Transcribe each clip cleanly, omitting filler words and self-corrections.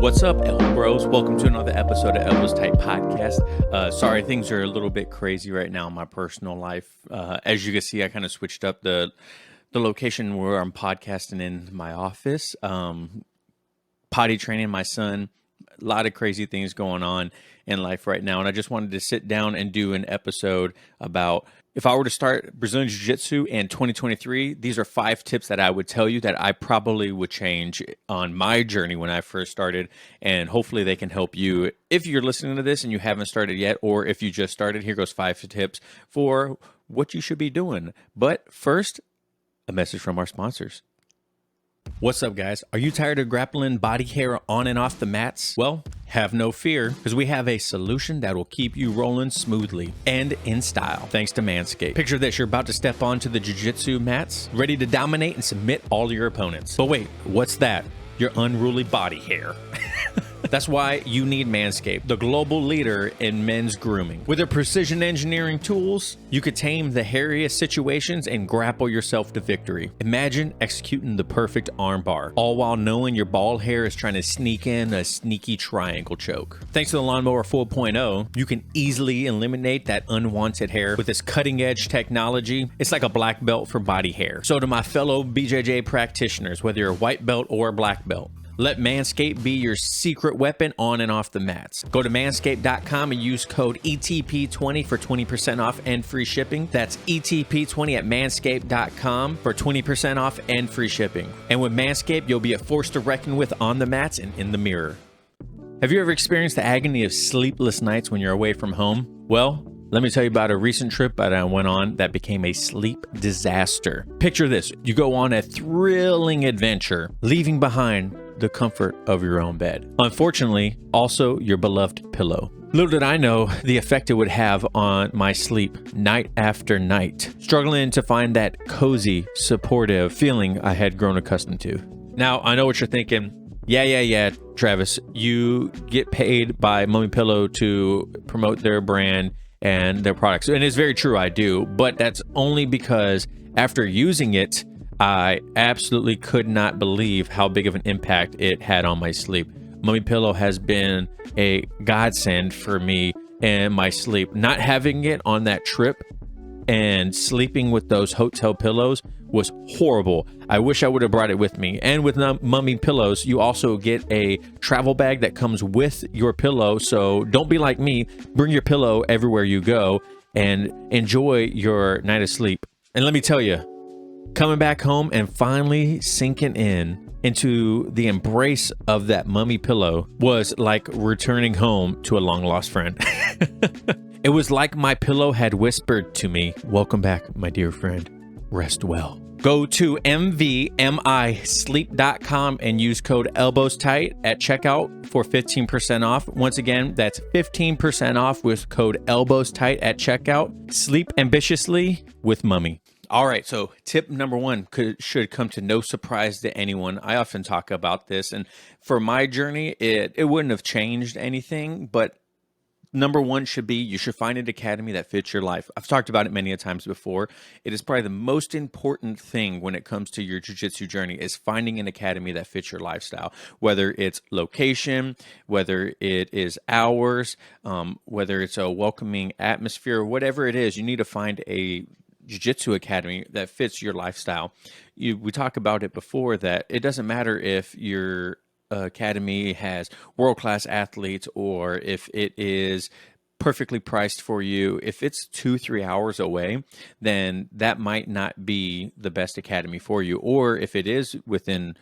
What's up, Elbow Bros? Welcome to another episode of Elbows Tight Podcast. Sorry, things are a little bit crazy right now in my personal life. As you can see, I kind of switched up the location where I'm podcasting in my office. Potty training my son. A lot of crazy things going on in life right now. And I just wanted to sit down and do an episode about if I were to start Brazilian Jiu-Jitsu in 2023, these are 5 tips that I would tell you that I probably would change on my journey when I first started. And hopefully they can help you if you're listening to this and you haven't started yet, or if you just started. Here goes 5 tips for what you should be doing. But first, a message from our sponsors. What's up, guys? Are you tired of grappling body hair on and off the mats? Well, have no fear, because we have a solution that will keep you rolling smoothly and in style, thanks to Manscaped. Picture this, you're about to step onto the jiu-jitsu mats, ready to dominate and submit all your opponents. But wait, what's that? Your unruly body hair. That's why you need Manscaped, the global leader in men's grooming. With their precision engineering tools, you could tame the hairiest situations and grapple yourself to victory. Imagine executing the perfect armbar, all while knowing your bald hair is trying to sneak in a sneaky triangle choke. Thanks to the Lawnmower 4.0, you can easily eliminate that unwanted hair with this cutting-edge technology. It's like a black belt for body hair. So to my fellow BJJ practitioners, whether you're a white belt or a black belt, let Manscaped be your secret weapon on and off the mats. Go to manscaped.com and use code ETP20 for 20% off and free shipping. That's ETP20 at manscaped.com for 20% off and free shipping. And with Manscaped, you'll be a force to reckon with on the mats and in the mirror. Have you ever experienced the agony of sleepless nights when you're away from home? Well, let me tell you about a recent trip that I went on that became a sleep disaster. Picture this. You go on a thrilling adventure, leaving behind the comfort of your own bed. Unfortunately, also your beloved pillow. Little did I know the effect it would have on my sleep night after night, struggling to find that cozy, supportive feeling I had grown accustomed to. Now, I know what you're thinking. Yeah, Travis, you get paid by Mummy Pillow to promote their brand and their products. And it's very true, I do, but that's only because after using it, I absolutely could not believe how big of an impact it had on my sleep. Mummy Pillow has been a godsend for me and my sleep. Not having it on that trip and sleeping with those hotel pillows was horrible. I wish I would have brought it with me. And with Mummy Pillows, you also get a travel bag that comes with your pillow. So don't be like me. Bring your pillow everywhere you go and enjoy your night of sleep. And let me tell you, coming back home and finally sinking into the embrace of that Mummy Pillow was like returning home to a long lost friend. It was like my pillow had whispered to me, "Welcome back, my dear friend. Rest well." Go to mvmisleep.com and use code ElbowsTight at checkout for 15% off. Once again, that's 15% off with code ElbowsTight at checkout. Sleep ambitiously with Mummy. All right, so tip number 1 should come to no surprise to anyone. I often talk about this, and for my journey, it wouldn't have changed anything, but number 1 should be you should find an academy that fits your life. I've talked about it many a times before. It is probably the most important thing when it comes to your jiu-jitsu journey is finding an academy that fits your lifestyle, whether it's location, whether it is hours, whether it's a welcoming atmosphere, whatever it is, you need to find a Jiu-Jitsu academy that fits your lifestyle. We talked about it before that it doesn't matter if your academy has world-class athletes or if it is perfectly priced for you. If it's 2-3 hours away, then that might not be the best academy for you. Or if it is within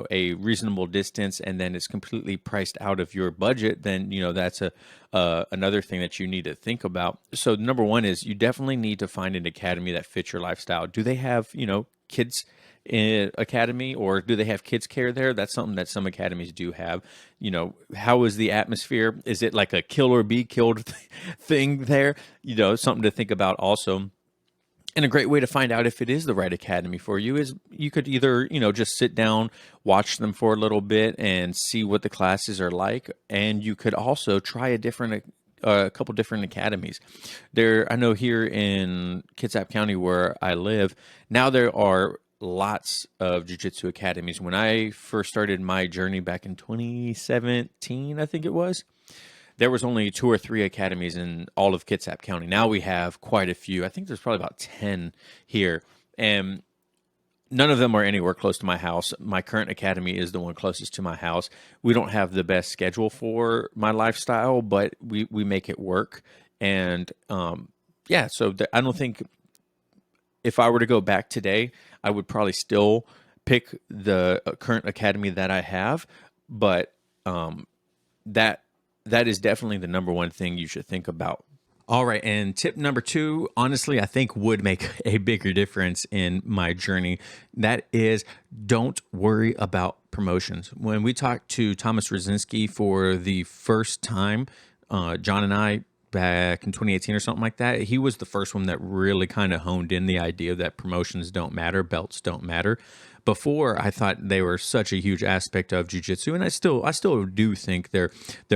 a reasonable distance and then it's completely priced out of your budget, then, that's another thing that you need to think about. So number 1 is you definitely need to find an academy that fits your lifestyle. Do they have, kids in academy, or do they have kids care there? That's something that some academies do have. How is the atmosphere? Is it like a kill or be killed thing there? Something to think about also. And a great way to find out if it is the right academy for you is you could either, just sit down, watch them for a little bit and see what the classes are like. And you could also try a couple different academies. I know here in Kitsap County where I live, now there are lots of jiu-jitsu academies. When I first started my journey back in 2017, I think it was, there was only 2 or 3 academies in all of Kitsap County. Now we have quite a few. I think there's probably about 10 here. And none of them are anywhere close to my house. My current academy is the one closest to my house. We don't have the best schedule for my lifestyle, but we make it work. And yeah, so I don't think if I were to go back today, I would probably still pick the current academy that I have. But that is definitely the number one thing you should think about. All right, and tip number 2, honestly, I think would make a bigger difference in my journey. That is, don't worry about promotions. When we talked to Thomas Rosinski for the first time, John and I, back in 2018 or something like that, he was the first one that really kind of honed in the idea that promotions don't matter, belts don't matter. Before, I thought they were such a huge aspect of jiu-jitsu, and I still do think they're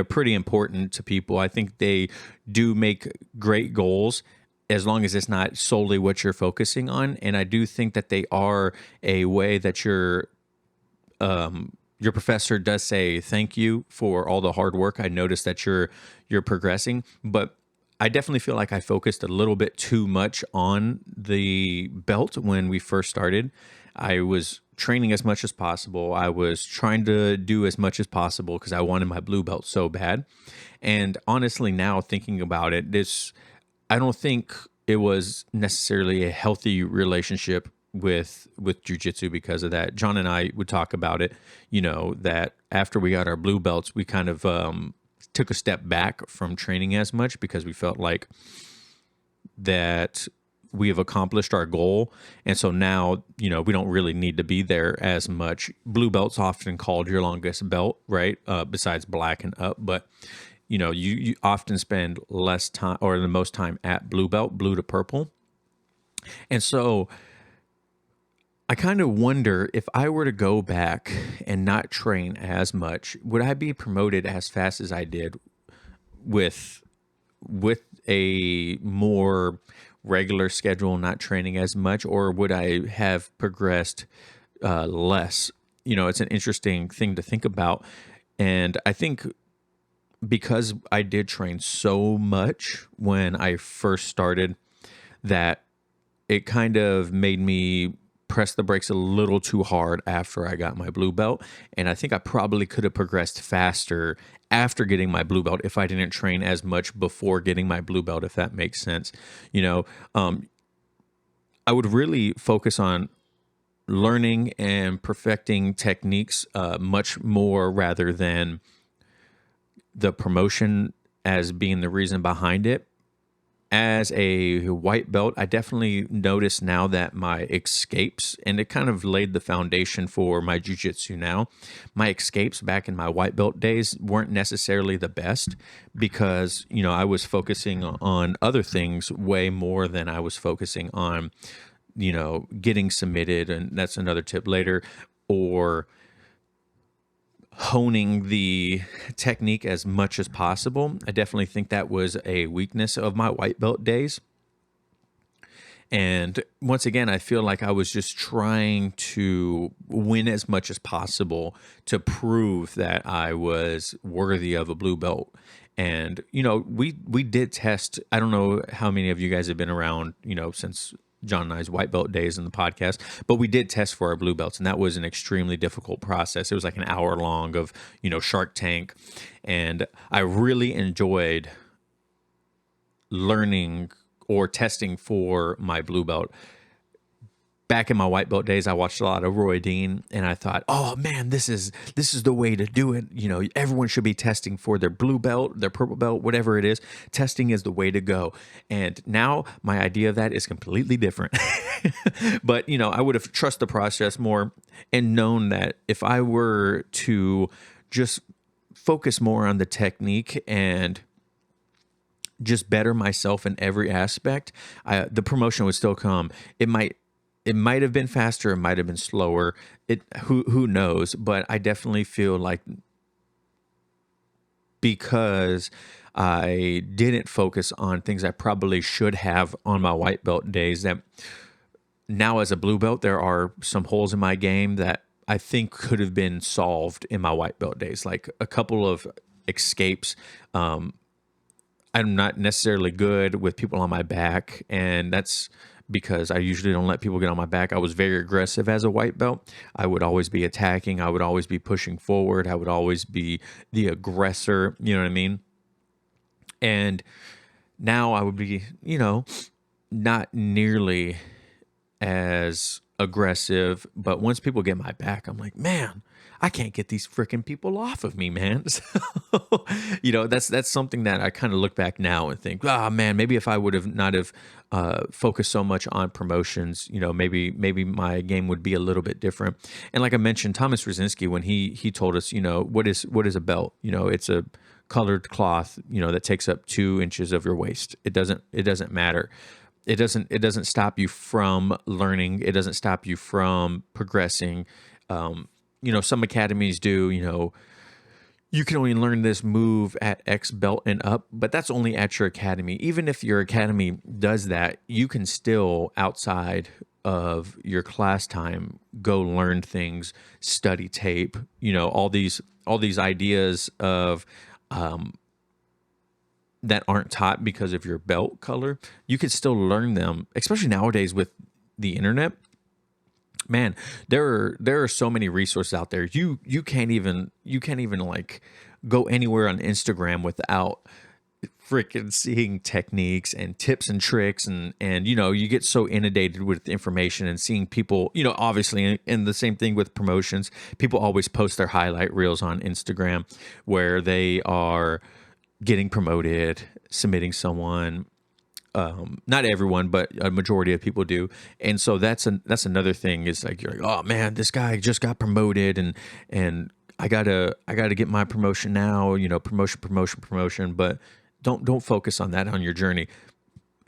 pretty important to people. I think they do make great goals as long as it's not solely what you're focusing on. And I do think that they are a way that your professor does say thank you for all the hard work. I noticed that you're progressing, but I definitely feel like I focused a little bit too much on the belt when we first started. I was training as much as possible. I was trying to do as much as possible because I wanted my blue belt so bad. And honestly, now thinking about it, I don't think it was necessarily a healthy relationship with jiu-jitsu because of that. John and I would talk about it, that after we got our blue belts, we kind of took a step back from training as much because we felt like that we have accomplished our goal. And so now, we don't really need to be there as much. Blue belt's often called your longest belt, right? Besides black and up. But, you often spend less time or the most time at blue belt, blue to purple. And so I kind of wonder if I were to go back and not train as much, would I be promoted as fast as I did with a more regular schedule, not training as much, or would I have progressed less? It's an interesting thing to think about. And I think because I did train so much when I first started, that it kind of made me press the brakes a little too hard after I got my blue belt. And I think I probably could have progressed faster after getting my blue belt if I didn't train as much before getting my blue belt, if that makes sense. I would really focus on learning and perfecting techniques much more rather than the promotion as being the reason behind it. As a white belt, I definitely notice now that my escapes, and it kind of laid the foundation for my jiu-jitsu now. My escapes back in my white belt days weren't necessarily the best because, I was focusing on other things way more than I was focusing on, getting submitted. And that's another tip later, or honing the technique as much as possible. I definitely think that was a weakness of my white belt days. And once again, I feel like I was just trying to win as much as possible to prove that I was worthy of a blue belt. And, we did test. I don't know how many of you guys have been around, since John and I's white belt days in the podcast, but we did test for our blue belts, and that was an extremely difficult process. It was like an hour long of, Shark Tank, and I really enjoyed learning or testing for my blue belt. Back in my white belt days, I watched a lot of Roy Dean, and I thought, oh man, this is the way to do it. Everyone should be testing for their blue belt, their purple belt, whatever it is. Testing is the way to go. And now my idea of that is completely different. But, I would have trusted the process more and known that if I were to just focus more on the technique and just better myself in every aspect, the promotion would still come. It might have been faster, it might have been slower. Who knows? But I definitely feel like because I didn't focus on things I probably should have on my white belt days, that now as a blue belt, there are some holes in my game that I think could have been solved in my white belt days, like a couple of escapes. I'm not necessarily good with people on my back, and that's because I usually don't let people get on my back. I was very aggressive as a white belt. I would always be attacking. I would always be pushing forward. I would always be the aggressor. You know what I mean? And now I would be, not nearly as aggressive, but once people get my back, I'm like, man, I can't get these freaking people off of me, man. So, that's something that I kind of look back now and think, man, maybe if I would have not have focused so much on promotions, maybe my game would be a little bit different. And like I mentioned, Thomas Rosinski, when he told us, what is a belt? It's a colored cloth, that takes up 2 inches of your waist. It doesn't matter. It doesn't stop you from learning. It doesn't stop you from progressing. Some academies do, you can only learn this move at X belt and up, but that's only at your academy. Even if your academy does that, you can still, outside of your class time, go learn things, study tape, all these ideas of that aren't taught because of your belt color. You can still learn them, especially nowadays with the internet. Man, there are so many resources out there. You can't even like go anywhere on Instagram without freaking seeing techniques and tips and tricks, and you get so inundated with information and seeing people, obviously, and the same thing with promotions. People always post their highlight reels on Instagram where they are getting promoted, submitting someone. Not everyone, but a majority of people do. And so that's another thing, is like, you're like, oh man, this guy just got promoted, and I gotta get my promotion now, promotion. But don't focus on that on your journey.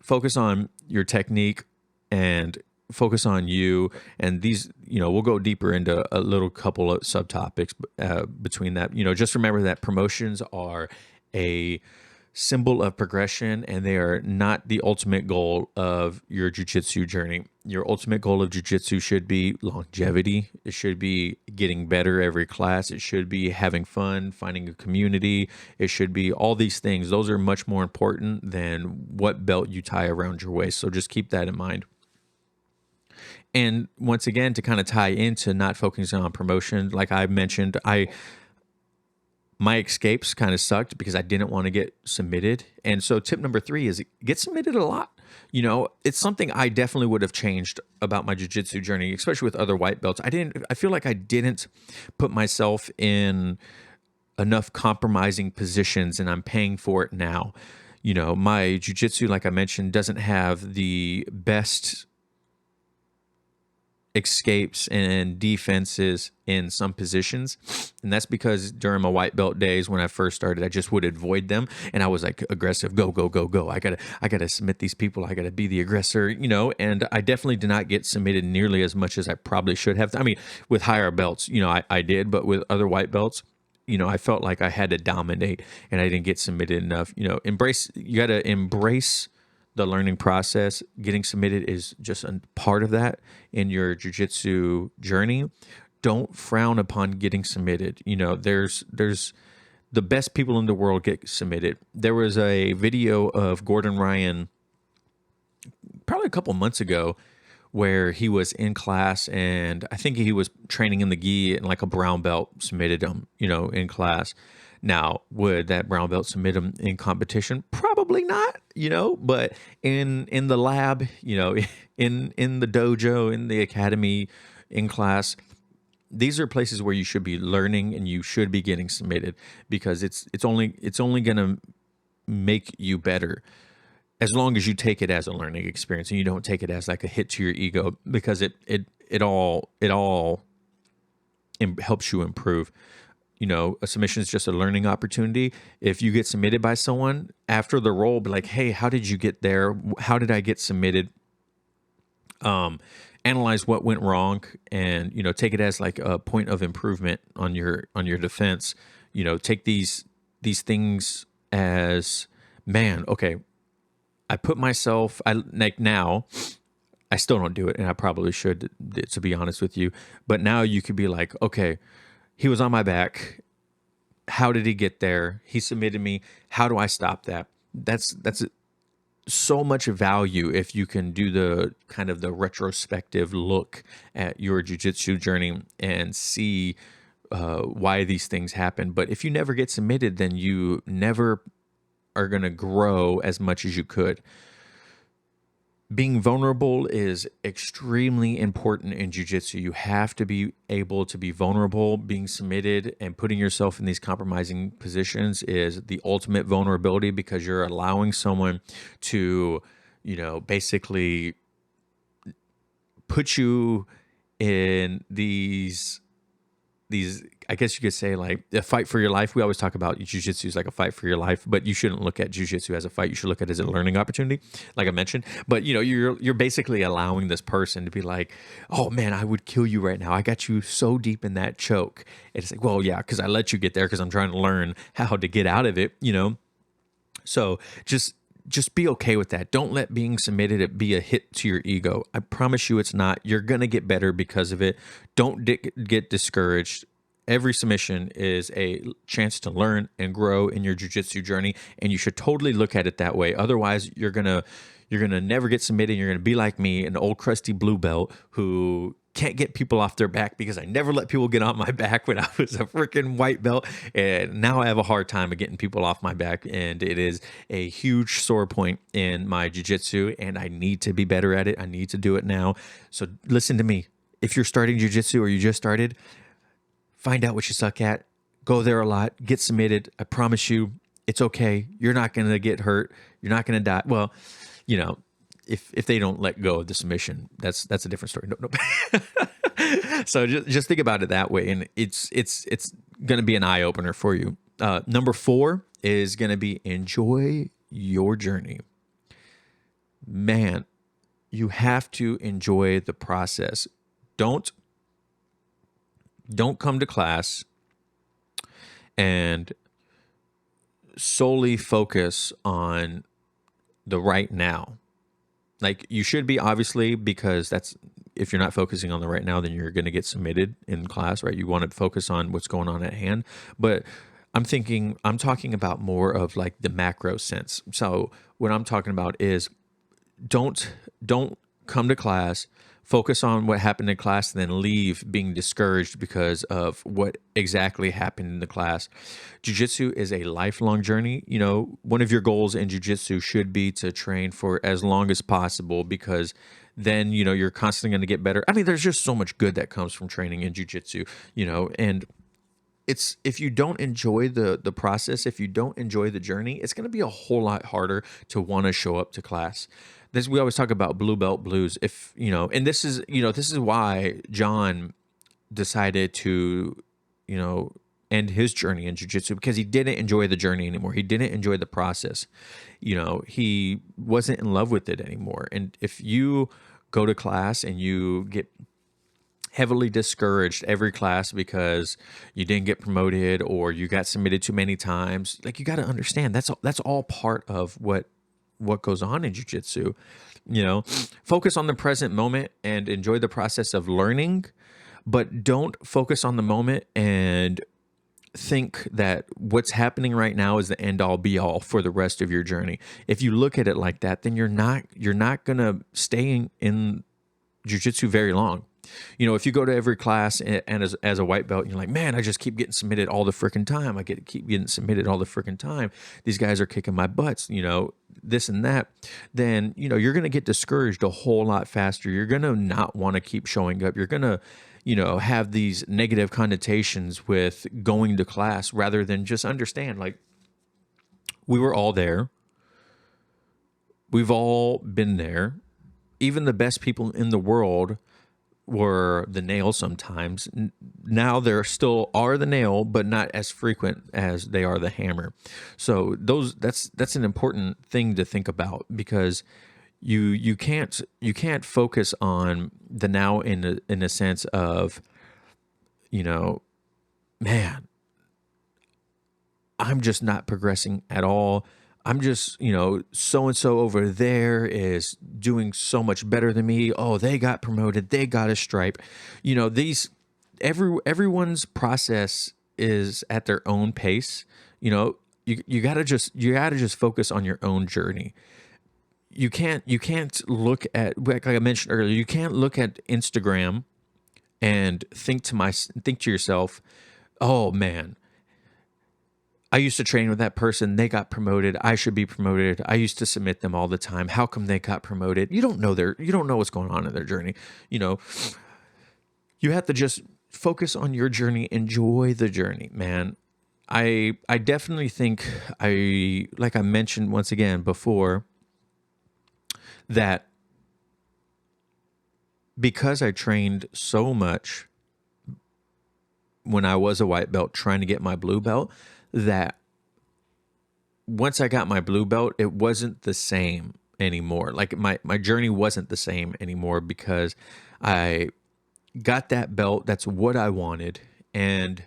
Focus on your technique and focus on you. And these, we'll go deeper into a little couple of subtopics between that. Just remember that promotions are a symbol of progression, and they are not the ultimate goal of your jiu-jitsu journey. Your ultimate goal of jiu-jitsu should be longevity. It should be getting better every class. It should be having fun, finding a community. It should be all these things. Those are much more important than what belt you tie around your waist. So just keep that in mind. And once again, to kind of tie into not focusing on promotion, like I mentioned, my escapes kind of sucked because I didn't want to get submitted. And so tip number 3 is get submitted a lot. It's something I definitely would have changed about my jiu-jitsu journey, especially with other white belts. I feel like I didn't put myself in enough compromising positions, and I'm paying for it now. My jiu-jitsu, like I mentioned, doesn't have the best escapes and defenses in some positions, and that's because during my white belt days when I first started, I just would avoid them, and I was like aggressive, go. I gotta submit these people, I gotta be the aggressor, and I definitely did not get submitted nearly as much as I probably should have. I mean, with higher belts, I did, but with other white belts, I felt like I had to dominate, and I didn't get submitted enough. You gotta embrace the learning process. Getting submitted is just a part of that in your jiu-jitsu journey. Don't frown upon getting submitted. There's the best people in the world get submitted. There was a video of Gordon Ryan probably a couple months ago where he was in class, and I think he was training in the gi, and like a brown belt submitted him, in class. Now, would that brown belt submit him in competition? Probably not, but in the lab, in the dojo, in the academy, in class, these are places where you should be learning and you should be getting submitted, because it's only going to make you better as long as you take it as a learning experience and you don't take it as like a hit to your ego, because it all helps you improve. A submission is just a learning opportunity. If you get submitted by someone after the roll, be like, hey, how did you get there? How did I get submitted? Analyze what went wrong, and, take it as like a point of improvement on your defense. Take these things as, man, okay, I put myself, now I still don't do it, and I probably should, to be honest with you. But now you could be like, okay, he was on my back. How did he get there? He submitted me. How do I stop that? That's so much value if you can do the kind of the retrospective look at your jiu-jitsu journey and see why these things happen. But if you never get submitted, then you never are going to grow as much as you could. Being vulnerable is extremely important in jiu-jitsu. You have to be able to be vulnerable. Being submitted and putting yourself in these compromising positions is the ultimate vulnerability, because you're allowing someone to, basically put you in these, I guess you could say, like a fight for your life. We always talk about jiu-jitsu is like a fight for your life, but you shouldn't look at jiu-jitsu as a fight. You should look at it as a learning opportunity, like I mentioned. But you're basically allowing this person to be like, oh man, I would kill you right now. I got you so deep in that choke. And it's like, well, yeah, because I let you get there because I'm trying to learn how to get out of it, So just be okay with that. Don't let being submitted be a hit to your ego. I promise you it's not. You're going to get better because of it. Don't get discouraged. Every submission is a chance to learn and grow in your jiu-jitsu journey, and you should totally look at it that way. Otherwise, you're going to never get submitted. You're going to be like me, an old crusty blue belt who can't get people off their back because I never let people get on my back when I was a freaking white belt. And now I have a hard time of getting people off my back. And it is a huge sore point in my jiu-jitsu, and I need to be better at it. I need to do it now. So listen to me. If you're starting jiu-jitsu or you just started, find out what you suck at. Go there a lot. Get submitted. I promise you, it's okay. You're not going to get hurt. You're not going to die. Well, if they don't let go of the submission, that's a different story. No. So just think about it that way, and it's going to be an eye opener for you. Number 4 is going to be enjoy your journey. Man, you have to enjoy the process. Don't come to class and solely focus on the right now. Like, you should be, obviously, because if you're not focusing on the right now, then you're going to get submitted in class, right? You want to focus on what's going on at hand. But I'm talking about more of like the macro sense. So what I'm talking about is don't come to class, focus on what happened in class, and then leave being discouraged because of what exactly happened in the class. Jiu-jitsu is a lifelong journey. One of your goals in jiu-jitsu should be to train for as long as possible, because then, you're constantly going to get better. I mean, there's just so much good that comes from training in jiu-jitsu, and if you don't enjoy the process, if you don't enjoy the journey, it's going to be a whole lot harder to want to show up to class. We always talk about blue belt blues. And this is why John decided to, end his journey in jiu-jitsu, because he didn't enjoy the journey anymore. He didn't enjoy the process. He wasn't in love with it anymore. And if you go to class and you get heavily discouraged every class because you didn't get promoted or you got submitted too many times, like, you got to understand that's all part of what goes on in jiu-jitsu. Focus on the present moment and enjoy the process of learning, but don't focus on the moment and think that what's happening right now is the end all be all for the rest of your journey. If you look at it like that, then you're not going to stay in jiu-jitsu very long. If you go to every class and as a white belt, you're like, man, I just keep getting submitted all the freaking time. Keep getting submitted all the freaking time. These guys are kicking my butts, this and that. Then, you're going to get discouraged a whole lot faster. You're going to not want to keep showing up. You're going to, have these negative connotations with going to class rather than just understand, like, we were all there. We've all been there. Even the best people in the world were the nail sometimes. Now there still are the nail, but not as frequent as they are the hammer. So that's an important thing to think about, because you can't focus on the now in a sense of, man, I'm just not progressing at all. I'm just, so and so over there is doing so much better than me. Oh, they got promoted, they got a stripe. These everyone's process is at their own pace. You gotta just focus on your own journey. You can't look at, like I mentioned earlier, you can't look at Instagram and think to yourself, oh man, I used to train with that person. They got promoted. I should be promoted. I used to submit them all the time. How come they got promoted? You don't know what's going on in their journey. You know, you have to just focus on your journey. Enjoy the journey, man. I definitely think, like I mentioned once again before, that because I trained so much when I was a white belt trying to get my blue belt, that once I got my blue belt, it wasn't the same anymore. Like my journey wasn't the same anymore because I got that belt. That's what I wanted. And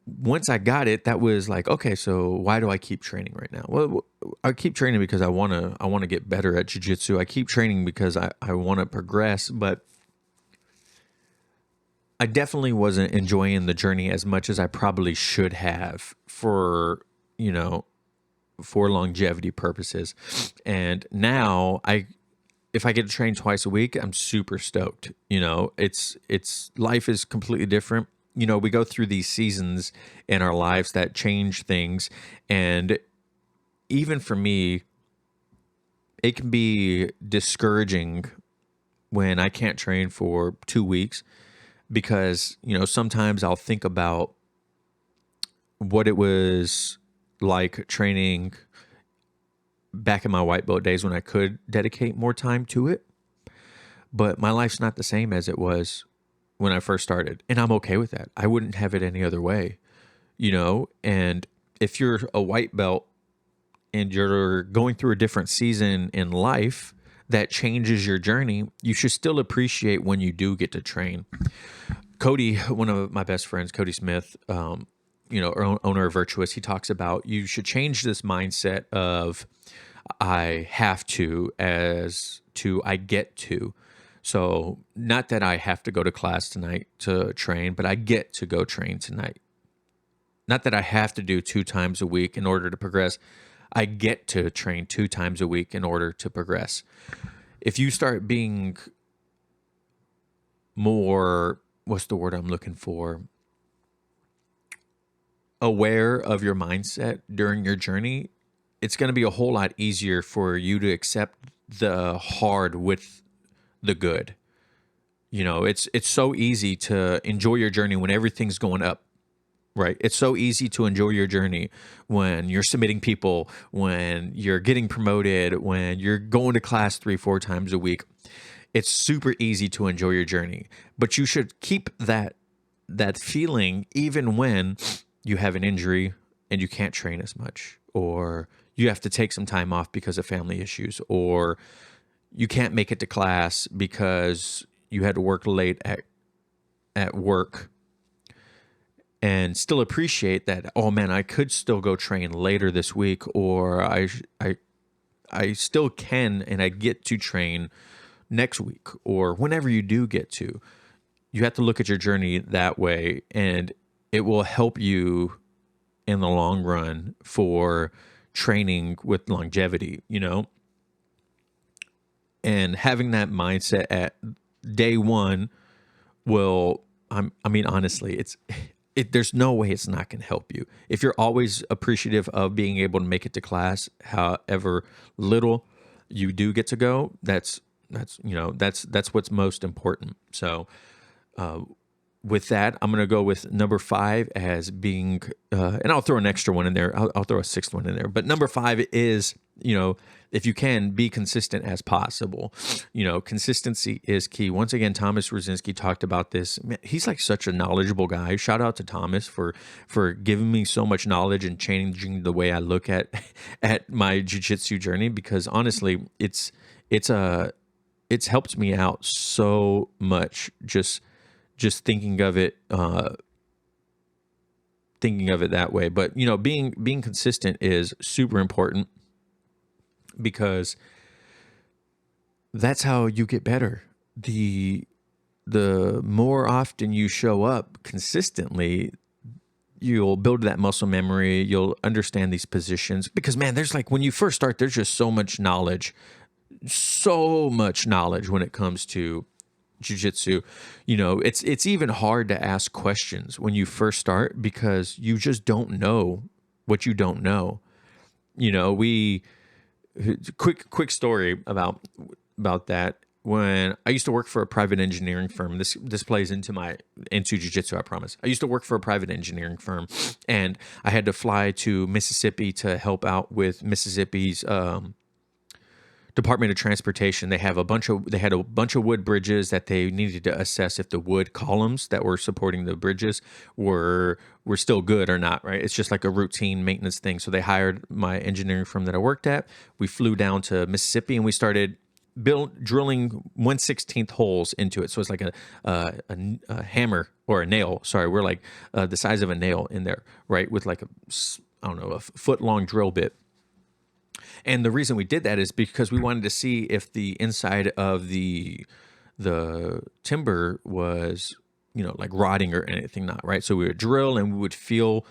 once I got it, that was like, okay, so why do I keep training right now? Well, I keep training because I want to get better at jiu-jitsu. I keep training because I want to progress, but I definitely wasn't enjoying the journey as much as I probably should have for longevity purposes. And now if I get to train twice a week, I'm super stoked. It's life is completely different. We go through these seasons in our lives that change things. And even for me, it can be discouraging when I can't train for 2 weeks because, sometimes I'll think about what it was like training back in my white belt days when I could dedicate more time to it. But my life's not the same as it was when I first started. And I'm okay with that. I wouldn't have it any other way, And if you're a white belt and you're going through a different season in life that changes your journey, you should still appreciate when you do get to train. Cody, one of my best friends, Cody Smith, owner of Virtuous, he talks about you should change this mindset of I have to as to I get to. So not that I have to go to class tonight to train, but I get to go train tonight. Not that I have to do 2 times a week in order to progress. I get to train 2 times a week in order to progress. If you start being more, what's the word I'm looking for? Aware of your mindset during your journey, it's going to be a whole lot easier for you to accept the hard with the good. It's so easy to enjoy your journey when everything's going up, right? It's so easy to enjoy your journey when you're submitting people, when you're getting promoted, when you're going to class 3-4 times a week. It's super easy to enjoy your journey, but you should keep that feeling even when you have an injury and you can't train as much, or you have to take some time off because of family issues, or you can't make it to class because you had to work late at work, and still appreciate that, oh man, I could still go train later this week, or I still can and I get to train next week, or whenever you do get to. You have to look at your journey that way, and it will help you in the long run for training with longevity, And having that mindset at day one will, honestly, there's no way it's not going to help you. If you're always appreciative of being able to make it to class, however little you do get to go, that's what's most important. So, with that, I'm going to go with number 5 as being, and I'll throw an extra one in there. I'll throw a 6th one in there. But number 5 is, if you can, be consistent as possible. Consistency is key. Once again, Thomas Rosinski talked about this. Man, he's like such a knowledgeable guy. Shout out to Thomas for giving me so much knowledge and changing the way I look at my jiu-jitsu journey, because honestly, it's helped me out so much just thinking of it thinking of it that way. But, being consistent is super important because that's how you get better. The more often you show up consistently, you'll build that muscle memory. You'll understand these positions because, man, there's like, when you first start, there's just so much knowledge when it comes to jiu-jitsu. It's even hard to ask questions when you first start because you just don't know what you don't know. Quick story about that. When I used to work for a private engineering firm, this plays into jiu-jitsu, I promise. I used to work for a private engineering firm, and I had to fly to Mississippi to help out with Mississippi's Department of Transportation. They had a bunch of wood bridges that they needed to assess if the wood columns that were supporting the bridges were still good or not, right? It's just like a routine maintenance thing. So they hired my engineering firm that I worked at. We flew down to Mississippi and we started drilling 1/16 holes into it. So it's like a hammer or a nail. Sorry, we're like the size of a nail in there, right? With like a foot long drill bit. And the reason we did that is because we wanted to see if the inside of the timber was, like rotting or anything not, right? So we would drill and we would feel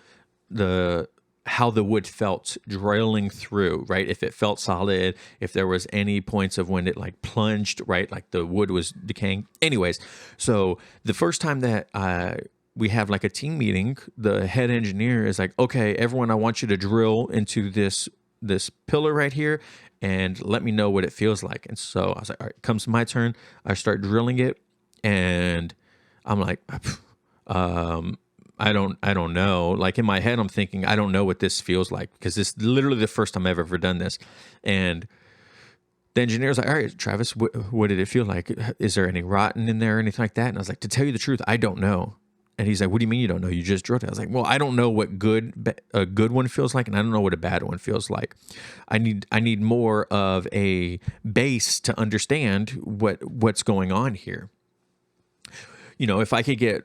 how the wood felt drilling through, right? If it felt solid, if there was any points of when it like plunged, right? Like the wood was decaying. Anyways, so the first time that we have like a team meeting, the head engineer is like, okay, everyone, I want you to drill into this pillar right here and let me know what it feels like. And so I was like, all right, comes my turn. I start drilling it and I'm like, I don't know. Like in my head, I'm thinking, I don't know what this feels like because this is literally the first time I've ever done this. And the engineer's like, all right, Travis, what did it feel like? Is there any rotten in there or anything like that? And I was like, to tell you the truth, I don't know. And he's like, what do you mean you don't know? You just drilled it. I was like, well, I don't know what a good one feels like, and I don't know what a bad one feels like. I need more of a base to understand what's going on here. If I could get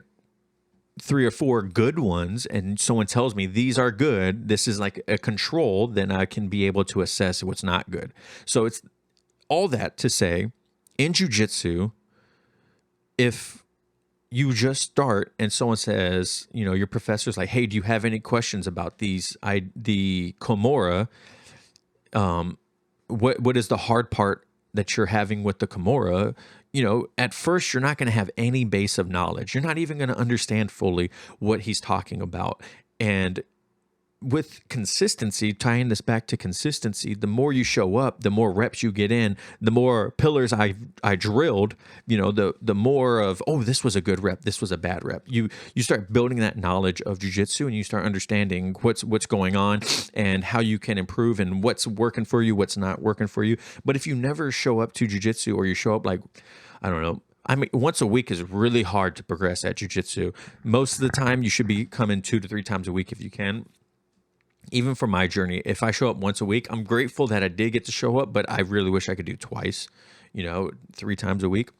3 or 4 good ones and someone tells me these are good, this is like a control, then I can be able to assess what's not good. So it's all that to say, in jiu-jitsu, if you just start and someone says, your professor's like, hey, do you have any questions about the Kimura? What is the hard part that you're having with the Kimura? At first, you're not going to have any base of knowledge. You're not even going to understand fully what he's talking about. And with consistency, tying this back to consistency, the more you show up, the more reps you get in, the more pillars I drilled, the more of, oh, this was a good rep, this was a bad rep. You start building that knowledge of jiu-jitsu and you start understanding what's going on and how you can improve and what's working for you, what's not working for you. But if you never show up to jiu-jitsu or you show up like, I don't know, once a week is really hard to progress at jiu-jitsu. Most of the time, you should be coming 2 to 3 times a week if you can. Even for my journey, if I show up once a week, I'm grateful that I did get to show up, but I really wish I could do twice, 3 times a week.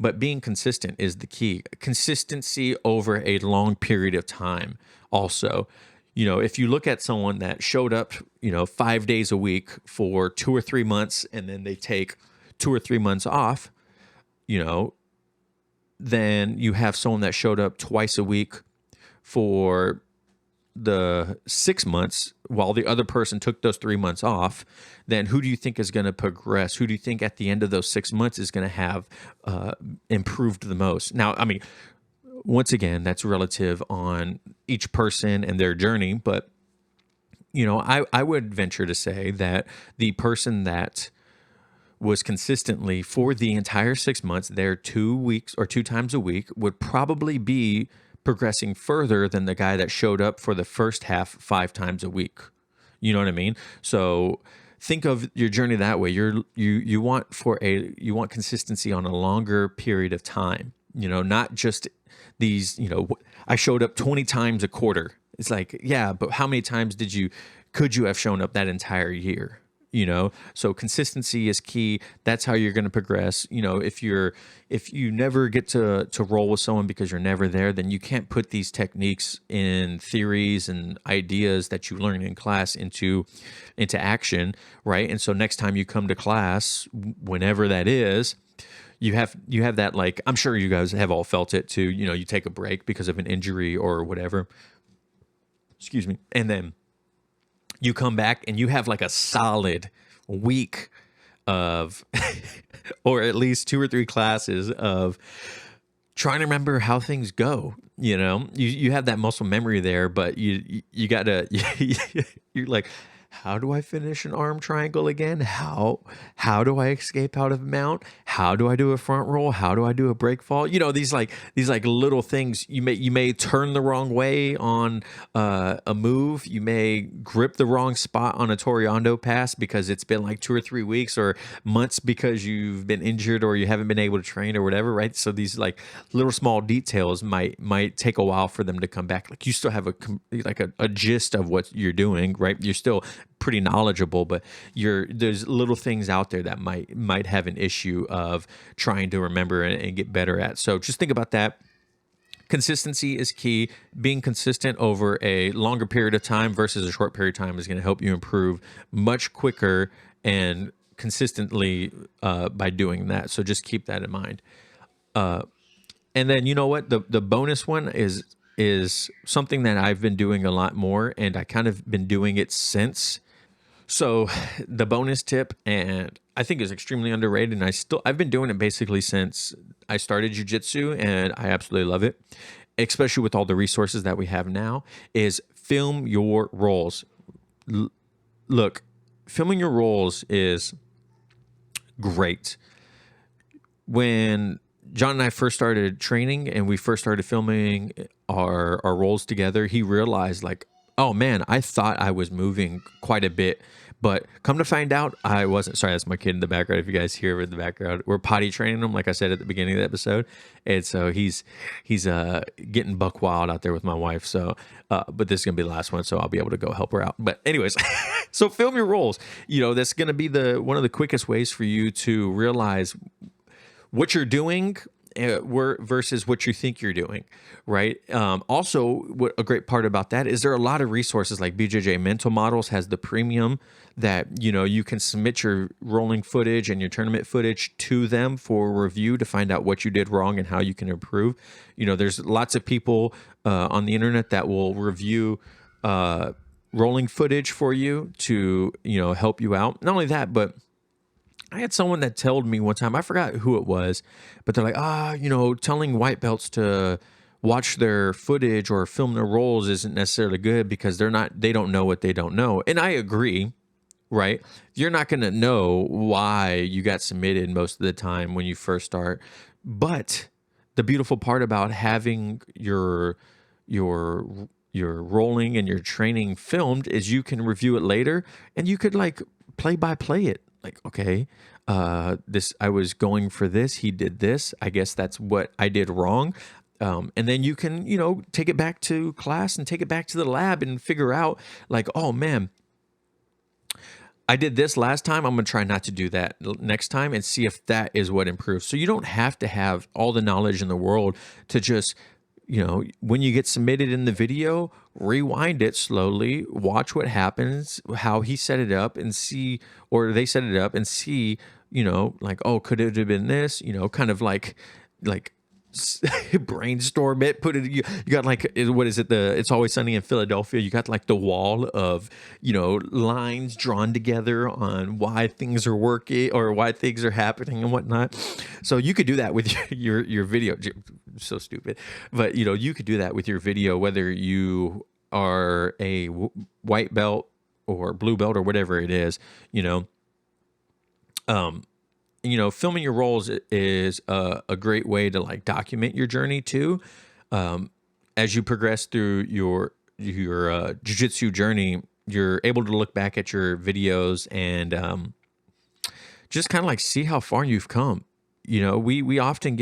But being consistent is the key. Consistency over a long period of time also. If you look at someone that showed up, 5 days a week for 2 or 3 months, and then they take 2 or 3 months off, then you have someone that showed up twice a week for the 6 months while the other person took those 3 months off. Then who do you think is going to progress? Who do you think at the end of those 6 months is going to have improved the most? Now, once again, that's relative on each person and their journey, but I would venture to say that the person that was consistently for the entire 6 months there 2 weeks or 2 times a week would probably be progressing further than the guy that showed up for the first half 5 times a week. You know what I mean? So think of your journey that way. You want consistency on a longer period of time. Not just these. I showed up 20 times a quarter. It's like, yeah, but how many times could you have shown up that entire year? So consistency is key. That's how you're going to progress. If you never get to roll with someone because you're never there, then you can't put these techniques in theories and ideas that you learn in class into action, right? And so next time you come to class, whenever that is, you have that, like, I'm sure you guys have all felt it too. You take a break because of an injury or whatever. Excuse me. And then you come back and you have like a solid week of, or at least 2 or 3 classes of trying to remember how things go. You have that muscle memory there, but you gotta, you're like, how do I finish an arm triangle again? How do I escape out of mount? How do I do a front roll? How do I do a break fall? These little things. You may turn the wrong way on a move. You may grip the wrong spot on a Toreando pass because it's been like 2 or 3 weeks or months because you've been injured or you haven't been able to train or whatever, right? So these like little small details might take a while for them to come back. Like you still have a gist of what you're doing, right? You're still pretty knowledgeable, but there's little things out there that might have an issue of trying to remember and get better at. So just think about that. Consistency is key. Being consistent over a longer period of time versus a short period of time is going to help you improve much quicker and consistently by doing that. So just keep that in mind. And then you know what? The bonus one is something that I've been doing a lot more, and I kind of been doing it since. So the bonus tip, and I think is extremely underrated, and I've been doing it basically since I started jiu-jitsu, and I absolutely love it, especially with all the resources that we have now, is film your rolls. Look, filming your rolls is great. When John and I first started training and we first started filming our rolls together, he realized like, oh man, I thought I was moving quite a bit, but come to find out I wasn't. Sorry, that's my kid in the background. If you guys hear in the background, we're potty training him, like I said at the beginning of the episode. And so he's getting buck wild out there with my wife. So, but this is going to be the last one, so I'll be able to go help her out. But anyways, so film your rolls. That's going to be one of the quickest ways for you to realize what you're doing versus what you think you're doing, right? Also, what a great part about that is there are a lot of resources like BJJ Mental Models has the premium that, you can submit your rolling footage and your tournament footage to them for review to find out what you did wrong and how you can improve. There's lots of people on the internet that will review rolling footage for you to, help you out. Not only that, but I had someone that told me one time, I forgot who it was, but they're like, telling white belts to watch their footage or film their rolls isn't necessarily good because they don't know what they don't know. And I agree, right? You're not going to know why you got submitted most of the time when you first start. But the beautiful part about having your rolling and your training filmed is you can review it later and you could like play by play it. Like, okay, I was going for this. He did this. I guess that's what I did wrong. And then you can, take it back to class and take it back to the lab and figure out like, oh man, I did this last time. I'm going to try not to do that next time and see if that is what improves. So you don't have to have all the knowledge in the world to just, when you get submitted in the video, rewind it slowly, watch what happens, how he set it up and see, or they set it up and see, like, oh, could it have been this, kind of like brainstorm it, put it, you got like, what is it? It's Always Sunny in Philadelphia. You got like the wall of, lines drawn together on why things are working or why things are happening and whatnot. So you could do that with your video. So stupid, but you could do that with your video, whether you are a white belt or blue belt or whatever it is, filming your rolls is a great way to like document your journey too. As you progress through your jiu-jitsu journey, you're able to look back at your videos and just kind of like see how far you've come. We often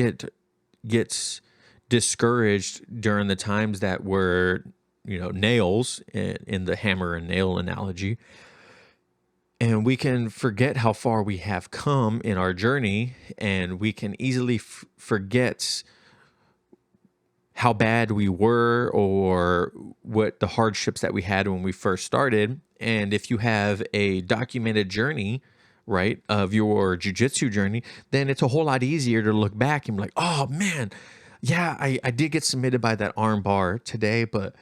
gets discouraged during the times that we're nails in the hammer and nail analogy. And we can forget how far we have come in our journey, and we can easily forget how bad we were or what the hardships that we had when we first started. And if you have a documented journey, right, of your jiu-jitsu journey, then it's a whole lot easier to look back and be like, oh man, yeah, I did get submitted by that arm bar today, but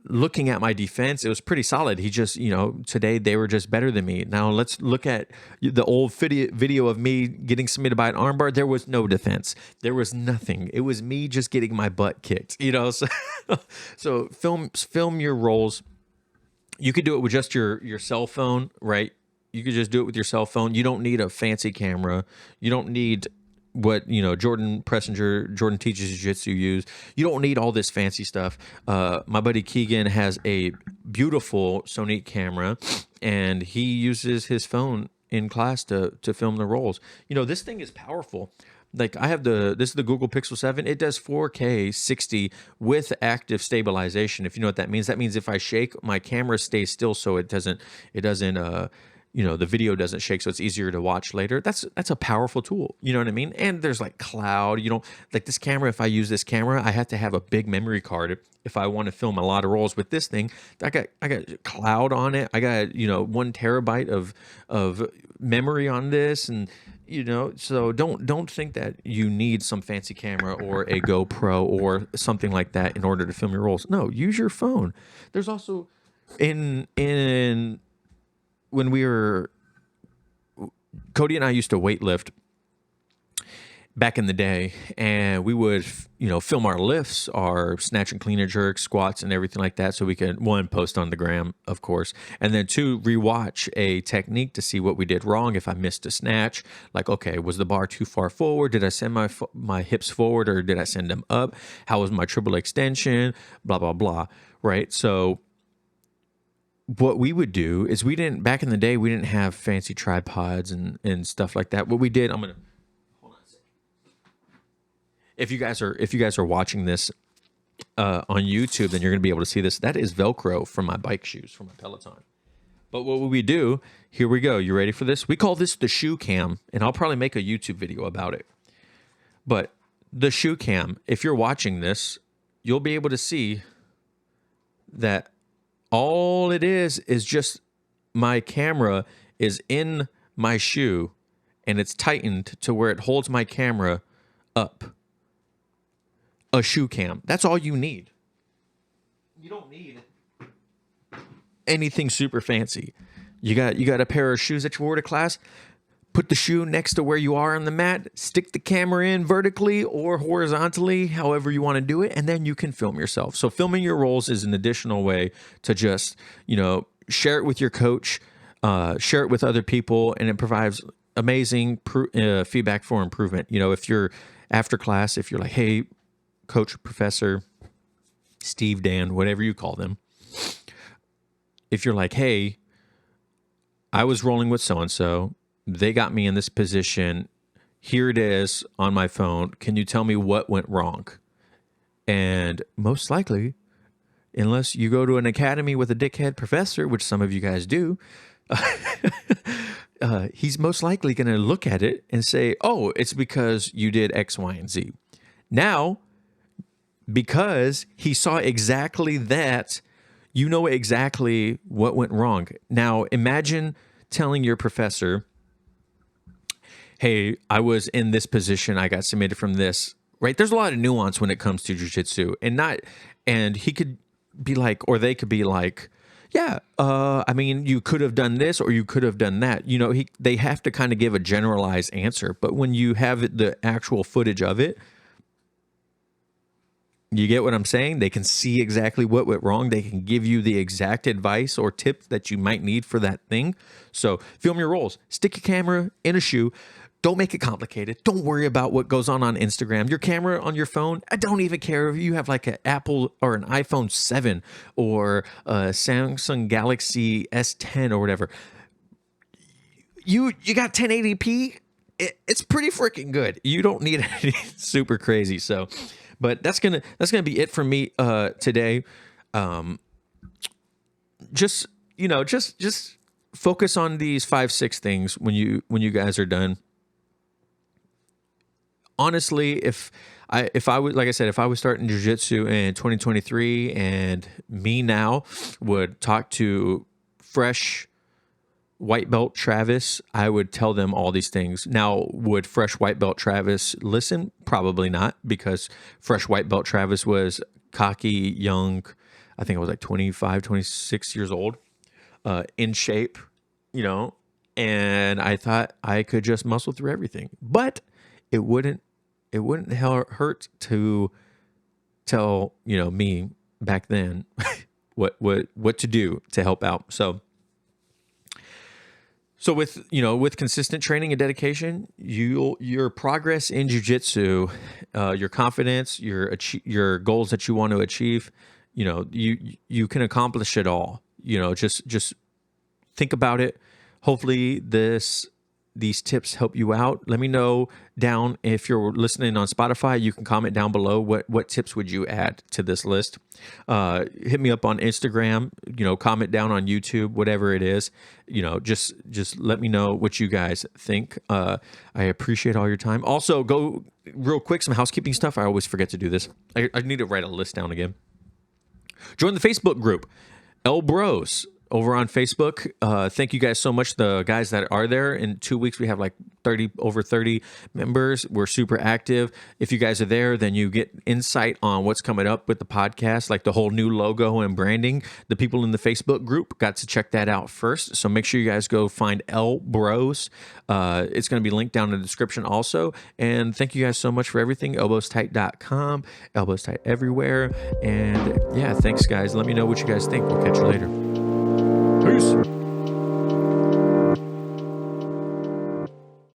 looking at my defense, it was pretty solid. He just, today they were just better than me. Now let's look at the old video of me getting submitted by an armbar. There was no defense. There was nothing. It was me just getting my butt kicked, so, so film your rolls. You could do it with just your cell phone, right? You could just do it with your cell phone. You don't need a fancy camera. You don't need what Jordan Pressinger, Jordan Teaches Jiu-Jitsu use. You don't need all this fancy stuff. My buddy Keegan has a beautiful Sony camera, and he uses his phone in class to film the rolls. This thing is powerful. Like I have this is the Google Pixel 7. It does 4K 60 with active stabilization. If you know what that means, that means if I shake, my camera stays still, so it doesn't the video doesn't shake, so it's easier to watch later. That's a powerful tool. You know what I mean? And there's like cloud, like this camera, if I use this camera, I have to have a big memory card if I want to film a lot of rolls. With this thing, I got cloud on it. I got, 1 terabyte of memory on this. And, so don't think that you need some fancy camera or a GoPro or something like that in order to film your rolls. No, use your phone. There's also when Cody and I used to weightlift back in the day, and we would, film our lifts, our snatch and clean and jerk, squats, and everything like that, so we could, 1, post on the gram, of course, and then 2, rewatch a technique to see what we did wrong. If I missed a snatch, like, okay, was the bar too far forward? Did I send my hips forward, or did I send them up? How was my triple extension? Blah, blah, blah, right? So what we would do is back in the day, we didn't have fancy tripods and stuff like that. What we did, hold on a second. If you guys are watching this on YouTube, then you're going to be able to see this. That is Velcro from my bike shoes, from my Peloton. But what would we do? Here we go. You ready for this? We call this the shoe cam, and I'll probably make a YouTube video about it. But the shoe cam, if you're watching this, you'll be able to see that all it is just my camera is in my shoe, and it's tightened to where it holds my camera up. A shoe cam. That's all you need. You don't need anything super fancy. You got a pair of shoes that you wore to class. Put the shoe next to where you are on the mat, stick the camera in vertically or horizontally, however you want to do it, and then you can film yourself. So filming your rolls is an additional way to just, share it with your coach, share it with other people, and it provides amazing feedback for improvement. If you're after class, if you're like, hey, coach, professor, Steve, Dan, whatever you call them, if you're like, hey, I was rolling with so-and-so, they got me in this position. Here it is on my phone. Can you tell me what went wrong? And most likely, unless you go to an academy with a dickhead professor, which some of you guys do, he's most likely going to look at it and say, oh, it's because you did X, Y, and Z. Now, because he saw exactly that, you know exactly what went wrong. Now, imagine telling your professor, hey, I was in this position, I got submitted from this, right? There's a lot of nuance when it comes to jiu-jitsu, and he could be like, or they could be like, yeah, you could have done this or you could have done that. They have to kind of give a generalized answer, but when you have the actual footage of it, you get what I'm saying? They can see exactly what went wrong. They can give you the exact advice or tips that you might need for that thing. So film your rolls. Stick your camera in a shoe. Don't make it complicated. Don't worry about what goes on Instagram. Your camera on your phone, I don't even care if you have like an Apple or an iPhone 7 or a Samsung Galaxy S10 or whatever. You got 1080p? It's pretty freaking good. You don't need anything super crazy. So, but that's gonna be it for me today. Just focus on these 5-6 things when you guys are done. Honestly, if I would, like I said, if I was starting jiu-jitsu in 2023 and me now would talk to fresh white belt Travis, I would tell them all these things. Now, would fresh white belt Travis listen? Probably not, because fresh white belt Travis was cocky, young. I think I was like 25, 26 years old, in shape, and I thought I could just muscle through everything. But it wouldn't hurt to tell, me back then what to do to help out. So with consistent training and dedication, your progress in jiu-jitsu, your confidence, your goals that you want to achieve, you can accomplish it all. Just think about it. Hopefully these tips help you out. Let me know down, if you're listening on Spotify, you can comment down below what tips would you add to this list. Hit me up on Instagram, comment down on YouTube, whatever it is, just let me know what you guys think. I appreciate all your time. Also, go real quick, some housekeeping stuff. I always forget to do this. I need to write a list down again. Join the Facebook group, L Bros, over on Facebook. Thank you guys so much, the guys that are there. In 2 weeks, we have like over 30 members. We're super active. If you guys are there, then you get insight on what's coming up with the podcast, like the whole new logo and branding. The people in the Facebook group got to check that out first. So make sure you guys go find L Bros. It's going to be linked down in the description also. And thank you guys so much for everything. elbowstight.com, elbows tight everywhere. And yeah, thanks guys. Let me know what you guys think. We'll catch you later. Peace.